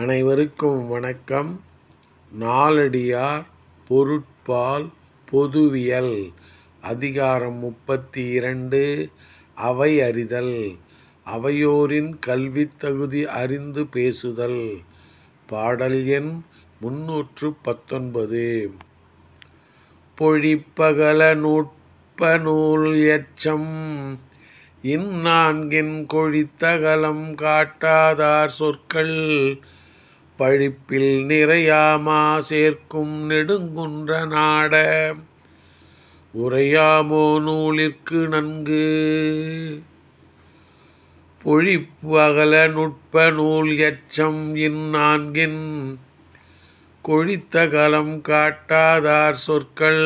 அனைவருக்கும் வணக்கம். நாலடியார் பொருட்பால் பொதுவியல் அதிகாரம் 32 அவை அறிதல். அவையோரின் கல்வித் தகுதி அறிந்து பேசுதல். பாடல் எண் 319. பொழிப்பகல நுட்ப நூல் எச்சம் இந்நான்கின் கொழித்தகலம் காட்டாதார் சொற்கள் பழிப்பில் நிறையாமா சேர்க்கும் நெடுங்குன்ற நாட உரையாமோ நூலிற்கு நன்கு. பொழிப்பு அகல நுட்ப நூல் எச்சம் இந்நான்கின் கொழித்தகலம் காட்டாதார் சொற்கள்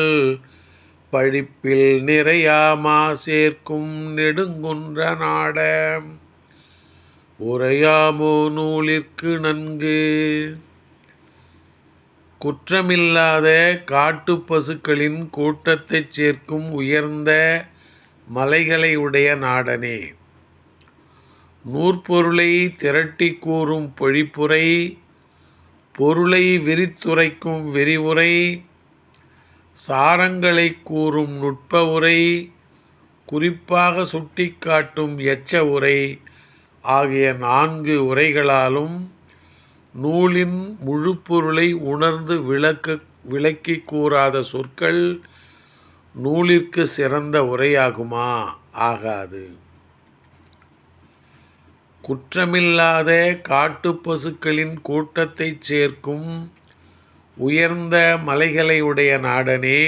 பழிப்பில் நிறையாமா சேர்க்கும் நெடுங்குன்ற நாட உரையாமோ நூலிற்கு நன்கு. குற்றமில்லாத காட்டுப் பசுக்களின் கூட்டத்தைச் சேர்க்கும் உயர்ந்த மலைகளை உடைய நாடனே, நூற்பொருளை திரட்டிக் கூறும் பொழிப்புரை, பொருளை விரித்துரைக்கும் விரிவுரை, சாரங்களைக் கூறும் நுட்ப உரை, குறிப்பாக சுட்டிக்காட்டும் எச்ச உரை ஆகிய 4 உரைகளாலும் நூலின் முழுப்பொருளை உணர்ந்து விளக்கிக் கூறாத சொற்கள் நூலிற்கு சிறந்த உரையாகுமா? ஆகாது. குற்றமில்லாத காட்டுப் பசுக்களின் கூட்டத்தைச் சேர்க்கும் உயர்ந்த மலைகளை உடைய நாடனே,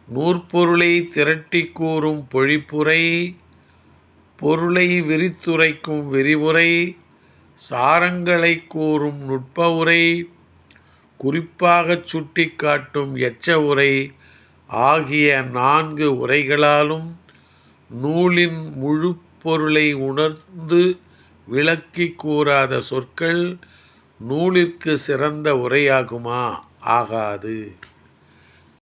நூற்பொருளை திரட்டிக் கூறும் பொழிப்புரை, பொருளை விரித்துரைக்கும் விரிவுரை, சாரங்களைக் கூறும் நுட்ப உரை, குறிப்பாகச் சுட்டிக்காட்டும் எச்ச உரை ஆகிய 4 உரைகளாலும் நூலின் முழுப்பொருளை உணர்ந்து விளக்கிக் கூறாத சொற்கள் நூலிற்கு சிறந்த உரையாகுமா? ஆகாது.